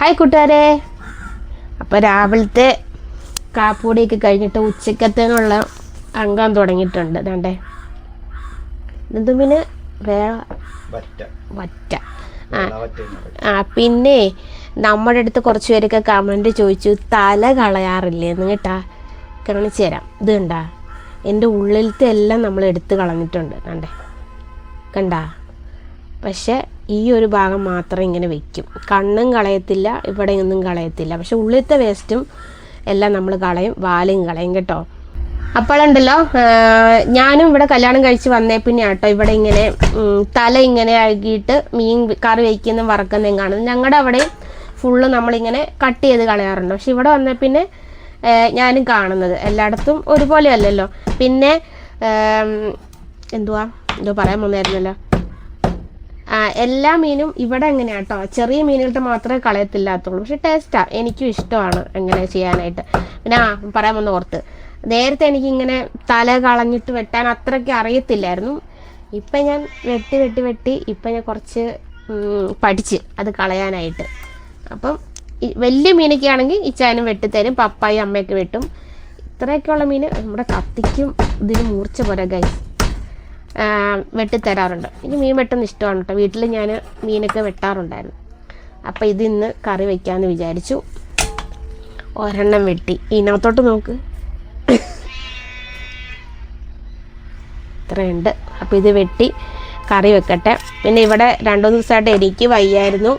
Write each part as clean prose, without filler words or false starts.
Hi കൂട്ടുകാരെ. അപ്പോൾ രാവിലത്തെ കാപ്പൂടിയൊക്കെ കഴിഞ്ഞിട്ട് ഉച്ചക്കത്തേനുള്ള അംഗം തുടങ്ങിയിട്ടുണ്ട്. ദാണ്ടേ ഇതെന്തും പിന്നെ വറ്റ. പിന്നെ നമ്മുടെ അടുത്ത് കുറച്ച് പേരൊക്കെ കമൻറ്റ് ചോദിച്ചു തല കളയാറില്ലേന്ന് കേട്ടാ. കാണിച്ചു തരാം. ഇത് കണ്ടാ, എൻ്റെ ഉള്ളിലത്തെ എല്ലാം നമ്മൾ എടുത്ത് കളഞ്ഞിട്ടുണ്ട്. കണ്ടാ. പക്ഷെ ഈ ഒരു ഭാഗം മാത്രം ഇങ്ങനെ വെക്കും. കണ്ണും കളയത്തില്ല, ഇവിടെ ഒന്നും കളയത്തില്ല. പക്ഷെ ഉള്ളിലത്തെ വേസ്റ്റും എല്ലാം നമ്മൾ കളയും, വാലും കളയും കേട്ടോ. അപ്പോഴുണ്ടല്ലോ, ഞാനും ഇവിടെ കല്യാണം കഴിച്ച് വന്നേ പിന്നെ കേട്ടോ ഇവിടെ ഇങ്ങനെ തല ഇങ്ങനെ അഴുകിയിട്ട് മീൻ കറി വയ്ക്കുന്ന വറക്കുന്നതും കാണുന്നത്. ഞങ്ങളുടെ അവിടെ ഫുള്ള് നമ്മളിങ്ങനെ കട്ട് ചെയ്ത് കളയാറുണ്ട്. പക്ഷെ ഇവിടെ വന്നേ പിന്നെ ഞാനും കാണുന്നത് എല്ലായിടത്തും ഒരുപോലെ അല്ലല്ലോ. പിന്നെ എന്തോ പറയാൻ വന്നായിരുന്നല്ലോ. എല്ലാ മീനും ഇവിടെ എങ്ങനെയാണ് കേട്ടോ, ചെറിയ മീനുകളുടെ മാത്രമേ കളയത്തില്ലാത്തുള്ളൂ. പക്ഷെ ടേസ്റ്റാണ്, എനിക്കും ഇഷ്ടമാണ് അങ്ങനെ ചെയ്യാനായിട്ട്. പിന്നെ പറയാൻ വന്ന ഓർത്ത്, നേരത്തെ എനിക്കിങ്ങനെ തല കളഞ്ഞിട്ട് വെട്ടാൻ അത്രയ്ക്ക് അറിയത്തില്ലായിരുന്നു. ഇപ്പം ഞാൻ വെട്ടി ഇപ്പം ഞാൻ കുറച്ച് പഠിച്ച് അത് കളയാനായിട്ട്. അപ്പം വലിയ മീനൊക്കെ ആണെങ്കിൽ ഇച്ചാനും വെട്ടിത്തരും, പപ്പായും അമ്മയൊക്കെ വെട്ടും. ഇത്രയൊക്കെയുള്ള മീൻ നമ്മുടെ കത്തിക്കും ഇതിന് മൂർച്ച പോരാ ഗൈസ് വെട്ടിത്തരാറുണ്ട്. എനിക്ക് മീൻ വെട്ടുന്ന ഇഷ്ടമാണ് കേട്ടോ. വീട്ടിൽ ഞാൻ മീനൊക്കെ വെട്ടാറുണ്ടായിരുന്നു. അപ്പോൾ ഇതിന്ന് കറി വയ്ക്കാമെന്ന് വിചാരിച്ചു. ഒരെണ്ണം വെട്ടി, ഇതിനകത്തോട്ട് നോക്ക് ഇത്രയുണ്ട്. അപ്പോൾ ഇത് വെട്ടി കറി വെക്കട്ടെ. പിന്നെ ഇവിടെ 2-3 ദിവസമായിട്ട് എനിക്ക് വയ്യായിരുന്നു.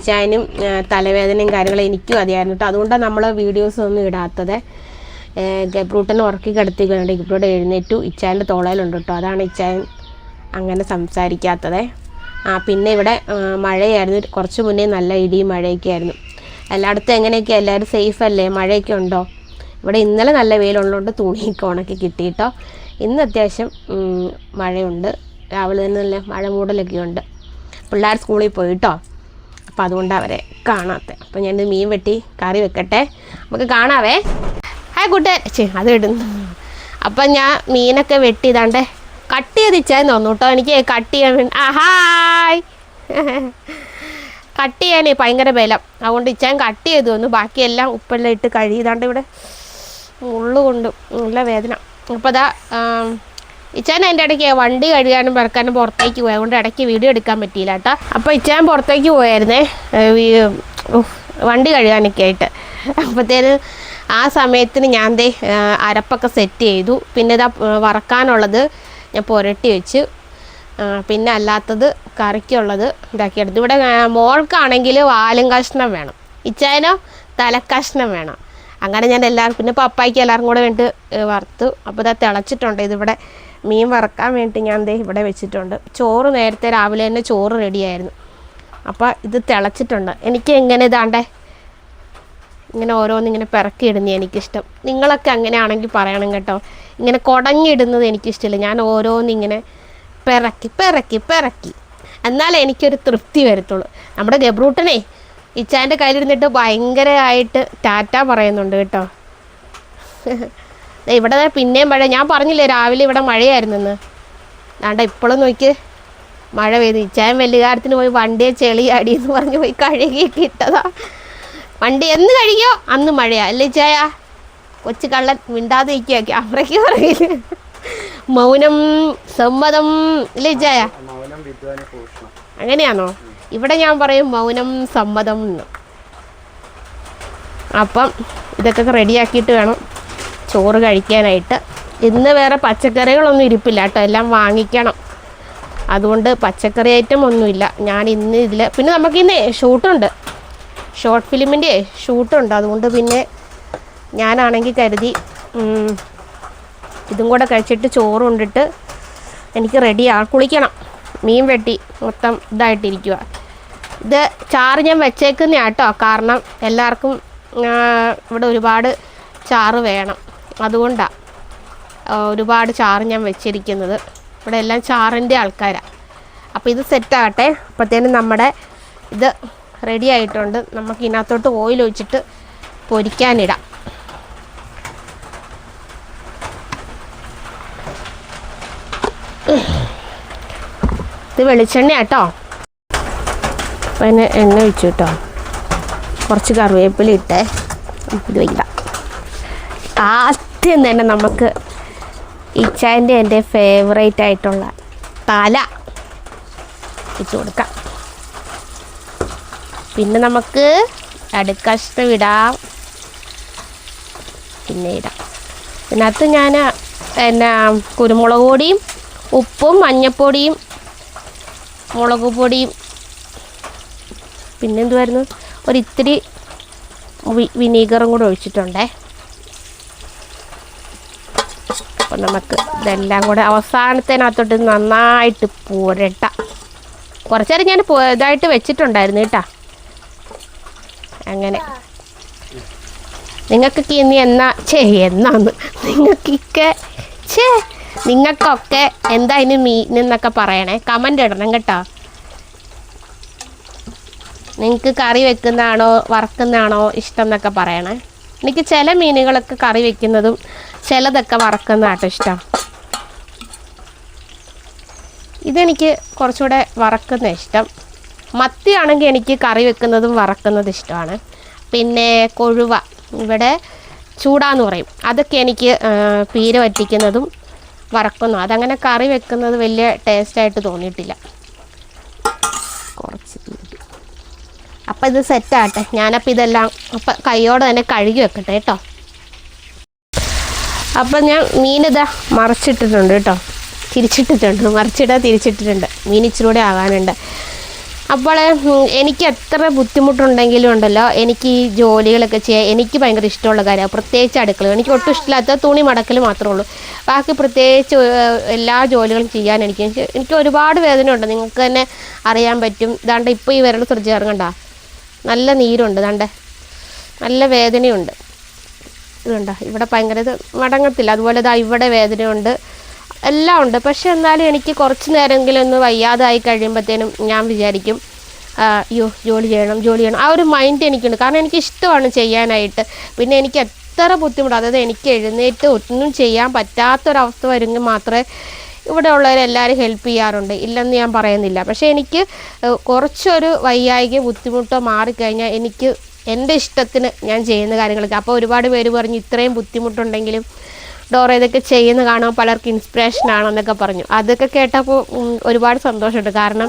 ചായനും തലവേദനയും കാര്യങ്ങളും എനിക്കും അതിയായിരുന്നു കേട്ടോ. അതുകൊണ്ടാണ് നമ്മൾ വീഡിയോസ് ഒന്നും ഇടാത്തത്. ഗബ്രൂട്ടനെ ഉറക്കി കിടത്തിക്കൊണ്ട് ഗബ്രൂട്ട് എഴുന്നേറ്റു. ഇച്ചായൻ്റെ തോളയിലുണ്ട് കേട്ടോ. അതാണ് ഇച്ചായൻ അങ്ങനെ സംസാരിക്കാത്തത്. പിന്നെ ഇവിടെ മഴയായിരുന്നു. കുറച്ച് മുന്നേ നല്ല ഇടിയും മഴയൊക്കെ ആയിരുന്നു. എല്ലായിടത്തും എങ്ങനെയൊക്കെ, എല്ലാവരും സേഫ് അല്ലേ? മഴയൊക്കെ ഉണ്ടോ? ഇവിടെ ഇന്നലെ നല്ല വെയിലുള്ളതുകൊണ്ട് തുണിയൊക്കെ ഉണക്കി കിട്ടിയിട്ടോ. ഇന്ന് അത്യാവശ്യം മഴയുണ്ട്. രാവിലെ തന്നെ നല്ല മഴ മൂടലൊക്കെ ഉണ്ട്. പിള്ളേർ സ്കൂളിൽ പോയിട്ടോ. അപ്പോൾ അതുകൊണ്ട് അവരെ കാണാത്ത. അപ്പോൾ ഞാൻ മീൻ വെട്ടി കറി വെക്കട്ടെ, നമുക്ക് കാണാവേ. ഹായ് കൂട്ടുകാർ. അത് ഇടുന്നു. അപ്പം ഞാൻ മീനൊക്കെ വെട്ടി ഇതാണ്ട് കട്ട് ചെയ്ത് ഇച്ചാന്ന് തോന്നു കേട്ടോ. എനിക്ക് കട്ട് ചെയ്യാൻ വേണ്ടി ഹായ് കട്ട് ചെയ്യാനേ ഭയങ്കര ബലം. അതുകൊണ്ട് ഇച്ചാൻ കട്ട് ചെയ്ത് തന്നു. ബാക്കിയെല്ലാം ഉപ്പെല്ലാം ഇട്ട് കഴുകിയതാണ്ട് ഇവിടെ മുള്ളുകൊണ്ട് നല്ല വേദന. അപ്പോൾ അതാ ഇച്ചാൻ അതിൻ്റെ ഇടയ്ക്ക് വണ്ടി കഴുകാനും പറക്കാനും പുറത്തേക്ക് പോയി. അതുകൊണ്ട് ഇടയ്ക്ക് വീഡിയോ എടുക്കാൻ പറ്റിയില്ല കേട്ടോ. അപ്പോൾ ഇച്ചാൻ പുറത്തേക്ക് പോയായിരുന്നേ വണ്ടി കഴുകാനൊക്കെ ആയിട്ട്. അപ്പോഴത്തേന് ആ സമയത്തിന് ഞാൻ അരപ്പൊക്കെ സെറ്റ് ചെയ്തു. പിന്നെ ഇതാ വറക്കാനുള്ളത് ഞാൻ പുരട്ടി വെച്ച്. പിന്നെ അല്ലാത്തത് കറിക്കുള്ളത് ഇതാക്കിയെടുത്തു. ഇവിടെ മോൾക്കാണെങ്കിൽ വാലും കഷ്ണം വേണം, ഇച്ചായനോ തലക്കഷ്ണം വേണം. അങ്ങനെ ഞാൻ എല്ലാവർക്കും, പിന്നെ പപ്പായ്ക്ക് എല്ലാവരും കൂടെ വേണ്ടി വറുത്തു. അപ്പോൾ ഇതാ തിളച്ചിട്ടുണ്ട്. ഇതിവിടെ മീൻ വറക്കാൻ വേണ്ടി ഞാൻ ഇവിടെ വെച്ചിട്ടുണ്ട്. ചോറ് നേരത്തെ രാവിലെ തന്നെ ചോറ് റെഡിയായിരുന്നു. അപ്പോൾ ഇത് തിളച്ചിട്ടുണ്ട്. എനിക്ക് എങ്ങനെ ഇതാണ്ടേ ഇങ്ങനെ ഓരോന്നിങ്ങനെ പിറക്കിയിടുന്നത് എനിക്കിഷ്ടം. നിങ്ങളൊക്കെ അങ്ങനെയാണെങ്കിൽ പറയണം കേട്ടോ. ഇങ്ങനെ കുടഞ്ഞിടുന്നത് എനിക്കിഷ്ടമില്ല. ഞാൻ ഓരോന്നിങ്ങനെ പിറക്കി എന്നാലേ എനിക്കൊരു തൃപ്തി വരത്തുള്ളൂ. നമ്മുടെ ഗബ്രൂട്ടനെ ഇച്ചാൻ്റെ കയ്യിലിരുന്നിട്ട് ഭയങ്കരമായിട്ട് ടാറ്റ പറയുന്നുണ്ട് കേട്ടോ. ഇവിടെ പിന്നെയും മഴ. ഞാൻ പറഞ്ഞില്ലേ രാവിലെ ഇവിടെ മഴയായിരുന്നെന്ന്. അതാണ്ട് ഇപ്പോഴും നോക്കി മഴ പെയ്തു. ഇച്ചായൻ വെല്ലുകാരത്തിന് പോയി വണ്ടിയെ ചെളിയാടിയെന്ന് പറഞ്ഞ് പോയി കഴുകിയൊക്കെ ഇട്ടതാ. വണ്ടി എന്ന് കഴിയോ അന്ന് മഴയാ അല്ലേ ചായ? കൊച്ചു കള്ളൻ മിണ്ടാതെ ഇരിക്കുക. ക്യാമറയ്ക്ക് പറയില്ല. മൗനം സമ്മതം അല്ലേ ചായ? അങ്ങനെയാണോ? ഇവിടെ ഞാൻ പറയും മൗനം സമ്മതം എന്ന്. അപ്പം ഇതൊക്കെ റെഡിയാക്കിയിട്ട് വേണം ചോറ് കഴിക്കാനായിട്ട്. ഇന്ന് വേറെ പച്ചക്കറികളൊന്നും ഇരിപ്പില്ല കേട്ടോ, എല്ലാം വാങ്ങിക്കണം. അതുകൊണ്ട് പച്ചക്കറി ഐറ്റം ഒന്നുമില്ല. ഞാൻ ഇന്ന് ഇതിൽ പിന്നെ നമുക്കിന്ന് ഷൂട്ടുണ്ട്, ഷോർട്ട് ഫിലിമിൻ്റെ ഷൂട്ടുണ്ട്. അതുകൊണ്ട് പിന്നെ ഞാനാണെങ്കിൽ കരുതി ഇതും കൂടെ കഴിച്ചിട്ട് ചോറ് കൊണ്ടിട്ട് എനിക്ക് കുളിക്കണം. മീൻ വെട്ടി മൊത്തം ഇതായിട്ടിരിക്കുക. ഇത് ചാറ് ഞാൻ വെച്ചേക്കുന്ന കേട്ടോ. കാരണം എല്ലാവർക്കും ഇവിടെ ഒരുപാട് ചാറ് വേണം. അതുകൊണ്ടാണ് ഒരുപാട് ചാറ് ഞാൻ വെച്ചിരിക്കുന്നത്. ഇവിടെ എല്ലാം ചാറിൻ്റെ ആൾക്കാരാണ്. അപ്പോൾ ഇത് സെറ്റാകട്ടെ. അപ്പോഴത്തേനും നമ്മുടെ ഇത് റെഡി ആയിട്ടുണ്ട്. നമുക്ക് ഇതിനകത്തോട്ട് ഓയിൽ ഒഴിച്ചിട്ട് പൊരിക്കാനിടാം. ഇത് വെളിച്ചെണ്ണ കേട്ടോ. അപ്പോൾ അതിന് എണ്ണ ഒഴിച്ചു കേട്ടോ. കുറച്ച് കറിവേപ്പില ഇട്ടേ. ഇത് വയ്ക്കാം. ആദ്യം തന്നെ നമുക്ക് ഇച്ചാൻ്റെ എൻ്റെ ഫേവറേറ്റ് ആയിട്ടുള്ള തല ഇട്ട് കൊടുക്കാം. പിന്നെ നമുക്ക് അടുക്കഷ്ണം ഇടാം. പിന്നെ ഇടാം. ഇതിനകത്ത് ഞാൻ എന്നാ കുരുമുളക് പൊടിയും ഉപ്പും മഞ്ഞൾപ്പൊടിയും മുളക് പൊടിയും പിന്നെന്തുമായിരുന്നു ഒരിത്തിരി വിനീഗറും കൂടെ ഒഴിച്ചിട്ടുണ്ടേ. അപ്പം നമുക്ക് ഇതെല്ലാം കൂടെ അവസാനത്തിനകത്തോട്ട് നന്നായിട്ട് പുരട്ടാം. കുറച്ച് നേരം ഞാൻ ഇതായിട്ട് വെച്ചിട്ടുണ്ടായിരുന്നു കേട്ടോ. അങ്ങനെ നിങ്ങൾക്കൊക്കെ ഇനി എന്നാന്ന് നിങ്ങൾക്കൊക്കെ എന്താ ഇനി മീനെന്നൊക്കെ പറയണേ, കമൻ്റ് ഇടണം കേട്ടോ. നിങ്ങൾക്ക് കറി വെക്കുന്നതാണോ വറക്കുന്നതാണോ ഇഷ്ടം എന്നൊക്കെ പറയണേ. എനിക്ക് ചില മീനുകളൊക്കെ കറി വെക്കുന്നതും ചിലതൊക്കെ വറക്കുന്നതാട്ടോ ഇഷ്ടം. ഇതെനിക്ക് കുറച്ചുകൂടെ വറക്കുന്ന ഇഷ്ടം. മത്തിയാണെങ്കിൽ എനിക്ക് കറി വെക്കുന്നതും വറക്കുന്നതും ഇഷ്ടമാണ്. പിന്നെ കൊഴുവ ഇവിടെ ചൂടാന്ന് പറയും, അതൊക്കെ എനിക്ക് പീര വറ്റിക്കുന്നതും വറക്കുന്നു. അതങ്ങനെ കറി വെക്കുന്നത് വലിയ ടേസ്റ്റായിട്ട് തോന്നിയിട്ടില്ല. കുറച്ച് അപ്പം ഇത് സെറ്റാകട്ടെ. ഞാനപ്പോൾ ഇതെല്ലാം അപ്പം കൈയോടെ തന്നെ കഴുകി വെക്കട്ടെ കേട്ടോ. അപ്പം ഞാൻ മീനിതാ മറിച്ചിട്ടിട്ടുണ്ട് കേട്ടോ, തിരിച്ചിട്ടിട്ടുണ്ട്. തിരിച്ചിട്ടിട്ടുണ്ട്. മീൻ ഇച്ചിരി കൂടെ ആകാനുണ്ട്. അപ്പോൾ എനിക്ക് എത്ര ബുദ്ധിമുട്ടുണ്ടെങ്കിലും ഉണ്ടല്ലോ, എനിക്ക് ഈ ജോലികളൊക്കെ ചെയ്യാൻ എനിക്ക് ഭയങ്കര ഇഷ്ടമുള്ള കാര്യമാണ്. പ്രത്യേകിച്ച് അടുക്കള എനിക്ക് ഒട്ടും ഇഷ്ടമില്ലാത്ത തുണി മടക്കൽ മാത്രമേ ഉള്ളൂ. ബാക്കി പ്രത്യേകിച്ച് എല്ലാ ജോലികളും ചെയ്യാൻ എനിക്ക് ഒരുപാട് വേദനയുണ്ട്. നിങ്ങൾക്ക് തന്നെ അറിയാൻ പറ്റും. ഇതാണ്ട് ഇപ്പോൾ ഈ വിരൽ ശ്രദ്ധിച്ച് കണ്ട നല്ല നീരുണ്ട്, ദാണ്ടെ നല്ല വേദനയുണ്ട്. ഇതുണ്ട ഇവിടെ ഭയങ്കര ഇത് മടങ്ങത്തില്ല. അതുപോലെ ഇതാ ഇവിടെ വേദനയുണ്ട്, എല്ലാം ഉണ്ട്. പക്ഷെ എന്നാലും എനിക്ക് കുറച്ച് നേരമെങ്കിലും ഒന്ന് വയ്യാതായി കഴിയുമ്പോഴത്തേനും ഞാൻ വിചാരിക്കും അയ്യോ ജോലി ചെയ്യണം. ആ ഒരു മൈൻഡ് എനിക്കുണ്ട്. കാരണം എനിക്ക് ഇഷ്ടമാണ് ചെയ്യാനായിട്ട്. പിന്നെ എനിക്ക് എത്ര ബുദ്ധിമുട്ട്, അതായത് എനിക്ക് എഴുന്നേറ്റ് ഒന്നും ചെയ്യാൻ പറ്റാത്തൊരവസ്ഥ വരുമെങ്കിൽ മാത്രമേ ഇവിടെ ഉള്ളവരെല്ലാവരും ഹെൽപ്പ് ചെയ്യാറുണ്ട്, ഇല്ലെന്ന് ഞാൻ പറയുന്നില്ല. പക്ഷേ എനിക്ക് കുറച്ചൊരു വയ്യായിക ബുദ്ധിമുട്ടോ മാറിക്കഴിഞ്ഞാൽ എനിക്ക് എൻ്റെ ഇഷ്ടത്തിന് ഞാൻ ചെയ്യുന്ന കാര്യങ്ങളൊക്കെ. അപ്പോൾ ഒരുപാട് പേര് പറഞ്ഞു ഇത്രയും ബുദ്ധിമുട്ടുണ്ടെങ്കിലും ഡോറ ഇതൊക്കെ ചെയ്യുന്ന കാണാൻ പലർക്ക് ഇൻസ്പിറേഷനാണെന്നൊക്കെ പറഞ്ഞു. അതൊക്കെ കേട്ടപ്പോൾ ഒരുപാട് സന്തോഷമുണ്ട്. കാരണം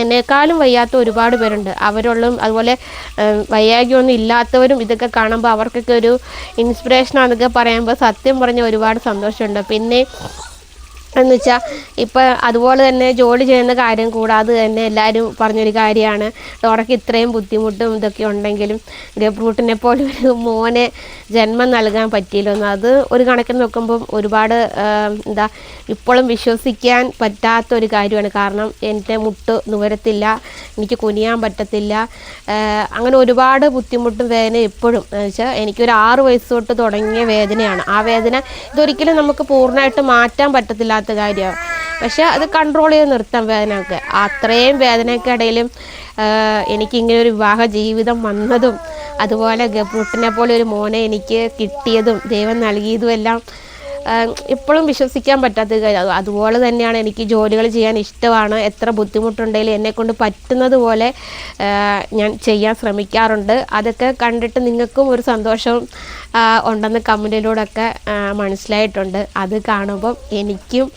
എന്നെക്കാളും വയ്യാത്ത ഒരുപാട് പേരുണ്ട്. അവരുള്ളും അതുപോലെ വയ്യാകിയൊന്നും ഇല്ലാത്തവരും ഇതൊക്കെ കാണുമ്പോൾ അവർക്കൊക്കെ ഒരു ഇൻസ്പിറേഷനാണെന്നൊക്കെ പറയുമ്പോൾ സത്യം പറഞ്ഞ ഒരുപാട് സന്തോഷമുണ്ട്. പിന്നെ എന്ന് വെച്ചാൽ ഇപ്പം അതുപോലെ തന്നെ ജോലി ചെയ്യുന്ന കാര്യം കൂടാതെ തന്നെ എല്ലാവരും പറഞ്ഞൊരു കാര്യമാണ്, ഡോറയ്ക്ക് ഇത്രയും ബുദ്ധിമുട്ടും ഇതൊക്കെ ഉണ്ടെങ്കിലും ഗബ്രൂട്ടിനെ പോലെ ഒരു മോനെ ജന്മം നൽകാൻ പറ്റിയില്ലെന്ന്. അത് ഒരു കണക്കിന് നോക്കുമ്പം ഒരുപാട് ഇപ്പോഴും വിശ്വസിക്കാൻ പറ്റാത്തൊരു കാര്യമാണ്. കാരണം എൻ്റെ മുട്ട് നിവരത്തില്ല, എനിക്ക് കുനിയാൻ പറ്റത്തില്ല, അങ്ങനെ ഒരുപാട് ബുദ്ധിമുട്ടും വേദന എപ്പോഴും. എന്ന് വെച്ചാൽ എനിക്കൊരു 6 വയസ്സ് തൊട്ട് തുടങ്ങിയ വേദനയാണ്. ആ വേദന ഇതൊരിക്കലും നമുക്ക് പൂർണ്ണമായിട്ട് മാറ്റാൻ പറ്റത്തില്ല കാര്യമാണ്. പക്ഷെ അത് കൺട്രോൾ ചെയ്ത് നിർത്താം വേദനയൊക്കെ. അത്രയും വേദനയ്ക്കിടയിലും എനിക്കിങ്ങനെ ഒരു വിവാഹ ജീവിതം വന്നതും അതുപോലെ ഗബ്രൂട്ടിനെ പോലെ ഒരു മോനെ എനിക്ക് കിട്ടിയതും ദൈവം നൽകിയതും എല്ലാം ഇപ്പോഴും വിശ്വസിക്കാൻ പറ്റാത്ത കാര്യം. അതുപോലെ തന്നെയാണ് എനിക്ക് ജോലികൾ ചെയ്യാൻ ഇഷ്ടമാണ്. എത്ര ബുദ്ധിമുട്ടുണ്ടെങ്കിലും എന്നെക്കൊണ്ട് പറ്റുന്നത് പോലെ ഞാൻ ചെയ്യാൻ ശ്രമിക്കാറുണ്ട്. അതൊക്കെ കണ്ടിട്ട് നിങ്ങൾക്കും ഒരു സന്തോഷം ഉണ്ടെന്ന് കമൻറ്റിലൂടെയൊക്കെ മനസ്സിലായിട്ടുണ്ട്. അത് കാണുമ്പം എനിക്കും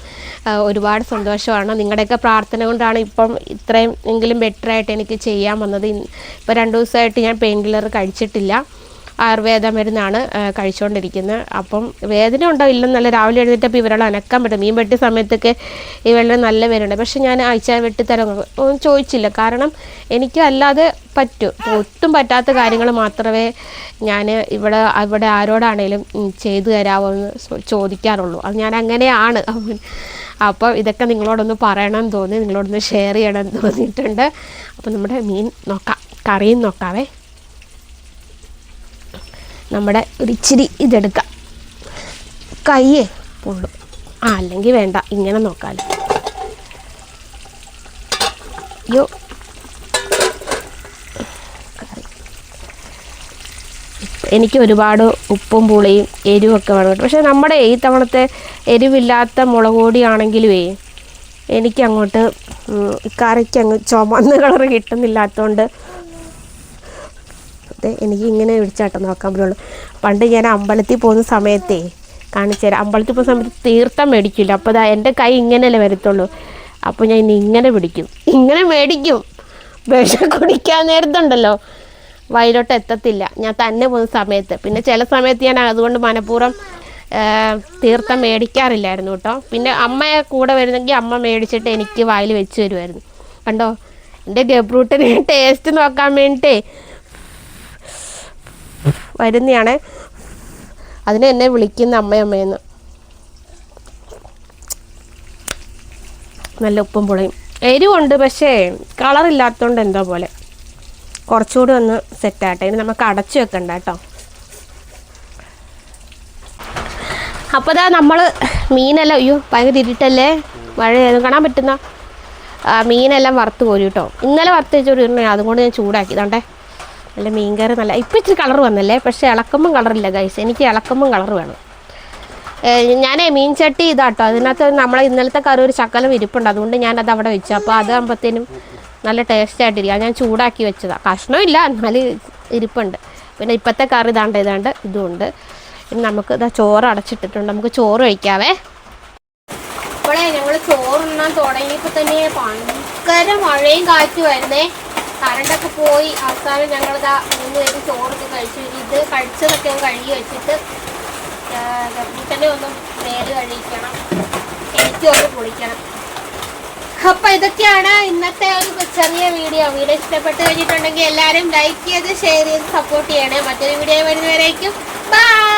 ഒരുപാട് സന്തോഷമാണ്. നിങ്ങളുടെയൊക്കെ പ്രാർത്ഥന കൊണ്ടാണ് ഇപ്പം ഇത്രയും എങ്കിലും ബെറ്ററായിട്ട് എനിക്ക് ചെയ്യാൻ വന്നത്. ഇപ്പോൾ 2 ദിവസമായിട്ട് ഞാൻ പെയിൻ കില്ലർ കഴിച്ചിട്ടില്ല, ആയുർവേദ മരുന്നാണ് കഴിച്ചുകൊണ്ടിരിക്കുന്നത്. അപ്പം വേദന ഉണ്ടോ ഇല്ലെന്നല്ല, രാവിലെ എഴുന്നേറ്റപ്പോൾ ഇവരെല്ലാം അനക്കാൻ പറ്റും. മീൻ വെട്ടിയ സമയത്തൊക്കെ ഇവരുടെ നല്ല വേദനയുണ്ട്. പക്ഷെ ഞാൻ ആഴ്ച വെട്ടിത്തരം ഒന്നും ചോദിച്ചില്ല, കാരണം എനിക്ക് അല്ലാതെ പറ്റും. ഒട്ടും പറ്റാത്ത കാര്യങ്ങൾ മാത്രമേ ഞാൻ ഇവിടെ ആരോടാണേലും ചെയ്തു തരാമോ എന്ന് ചോദിക്കാറുള്ളൂ. അത് ഞാൻ അങ്ങനെയാണ്. അപ്പോൾ ഇതൊക്കെ നിങ്ങളോടൊന്ന് പറയണമെന്ന് തോന്നി, നിങ്ങളോടൊന്ന് ഷെയർ ചെയ്യണമെന്ന് തോന്നിയിട്ടുണ്ട്. അപ്പോൾ നമ്മുടെ മീൻ നോക്കാം, കറിയും നോക്കാവേ. നമ്മുടെ ഒരിച്ചിരി ഇതെടുക്കാം, കയ്യേ പൊള്ളും. അല്ലെങ്കിൽ വേണ്ട, ഇങ്ങനെ നോക്കാമല്ലോ. അയ്യോ എനിക്ക് ഒരുപാട് ഉപ്പും പുളിയും എരിവൊക്കെ വേണം. പക്ഷേ നമ്മുടെ ഈ തവണത്തെ എരിവില്ലാത്ത മുളക് പൊടിയാണെങ്കിലുമേ എനിക്കങ്ങോട്ട് കറിക്ക് അങ്ങ് ചുമന്ന കളറ് കിട്ടുന്നില്ലാത്തതുകൊണ്ട് എനിക്ക് ഇങ്ങനെ പിടിച്ചാട്ടം നോക്കാൻ പറ്റുള്ളൂ. പണ്ട് ഞാൻ അമ്പലത്തിൽ പോകുന്ന സമയത്തേ കാണിച്ചു തരാം. അമ്പലത്തിൽ പോകുന്ന സമയത്ത് തീർത്ഥം മേടിക്കില്ല. അപ്പോൾ എൻ്റെ കൈ ഇങ്ങനെയല്ലേ വരത്തുള്ളൂ. അപ്പോൾ ഞാൻ ഇനി ഇങ്ങനെ പിടിക്കും, ഇങ്ങനെ മേടിക്കും. വിഷം കുടിക്കാൻ നേരത്തുണ്ടല്ലോ വയലോട്ട് എത്തത്തില്ല ഞാൻ തന്നെ പോകുന്ന സമയത്ത്. പിന്നെ ചില സമയത്ത് ഞാൻ അതുകൊണ്ട് മനഃപൂർവ്വം തീർത്ഥം മേടിക്കാറില്ലായിരുന്നു കേട്ടോ. പിന്നെ അമ്മയെ കൂടെ വരുന്നെങ്കിൽ അമ്മ മേടിച്ചിട്ട് എനിക്ക് വായിൽ വെച്ച് തരുമായിരുന്നു. കണ്ടോ എൻ്റെ ഗബ്രൂട്ടിന് ടേസ്റ്റ് നോക്കാൻ വേണ്ടിയിട്ടേ വരുന്നതാണ്. അതിന് എന്നെ വിളിക്കുന്ന അമ്മയമ്മയെന്ന്. നല്ല ഉപ്പും പുളയും എരിവുണ്ട്, പക്ഷേ കളറില്ലാത്തതുകൊണ്ട് എന്തോ പോലെ. കുറച്ചുകൂടി ഒന്ന് സെറ്റാട്ടെ. ഇനി നമുക്ക് അടച്ചു വെക്കണ്ട കേട്ടോ. അപ്പോൾ ഇതാ നമ്മൾ മീനെല്ലാം, അയ്യോ ഭയങ്കര ഇരുട്ടല്ലേ, മഴ കാണാൻ പറ്റുന്ന മീനെല്ലാം വറുത്ത് കോരി കേട്ടോ. ഇന്നലെ വറുത്ത് വെച്ചൊരു അതുകൊണ്ട് ഞാൻ ചൂടാക്കി. ഇതാണ്ടേ നല്ല മീൻകറി നല്ല. ഇപ്പം ഇച്ചിരി കളർ വന്നല്ലേ, പക്ഷേ ഇളക്കുമ്പം കളറില്ല ഗൈസ്. എനിക്ക് ഇളക്കുമ്പം കളർ വേണം. ഞാൻ മീൻ ചട്ടി ഇതാട്ടോ, അതിനകത്ത് നമ്മളെ ഇന്നലത്തെ കറി ഒരു ശകലം ഇരിപ്പുണ്ട്, അതുകൊണ്ട് ഞാനത് അവിടെ വെച്ചു. അപ്പോൾ അതാകുമ്പോഴത്തേനും നല്ല ടേസ്റ്റായിട്ടിരിക്കുക. ഞാൻ ചൂടാക്കി വെച്ചതാണ്. കഷ്ണമില്ല, എന്നാലും ഇരിപ്പുണ്ട്. പിന്നെ ഇപ്പോഴത്തെ കറി ഇതാണ്ട് ഇതുമുണ്ട്. ഇനി നമുക്ക് ഇതാ ചോറ് അടച്ചിട്ടിട്ടുണ്ട്, നമുക്ക് ചോറ് കഴിക്കാവേ. ഇപ്പോഴേ ഞങ്ങൾ ചോറുണ്ണാൻ തുടങ്ങിയപ്പോൾ തന്നെ ഭയങ്കര മഴയും കാറ്റുമായിരുന്നേ. കറണ്ടൊക്കെ പോയി. അവസാനം ഞങ്ങളിതാ 3 പേര് ചോറൊക്കെ കഴിച്ചു. ഇത് കഴിച്ചതൊക്കെ ഒന്ന് കഴുകി വെച്ചിട്ട് തന്നെ ഒന്ന് മേല് കഴിക്കണം, എനിക്കും ഒന്ന് കുളിക്കണം. അപ്പം ഇതൊക്കെയാണ് ഇന്നത്തെ ഒരു ചെറിയ വീഡിയോ. ഇഷ്ടപ്പെട്ട് കഴിഞ്ഞിട്ടുണ്ടെങ്കിൽ എല്ലാവരും ലൈക്ക് ചെയ്ത് ഷെയർ ചെയ്ത് സപ്പോർട്ട് ചെയ്യണേ. മറ്റൊരു വീഡിയോ വരുന്നവരേക്കും ബൈ.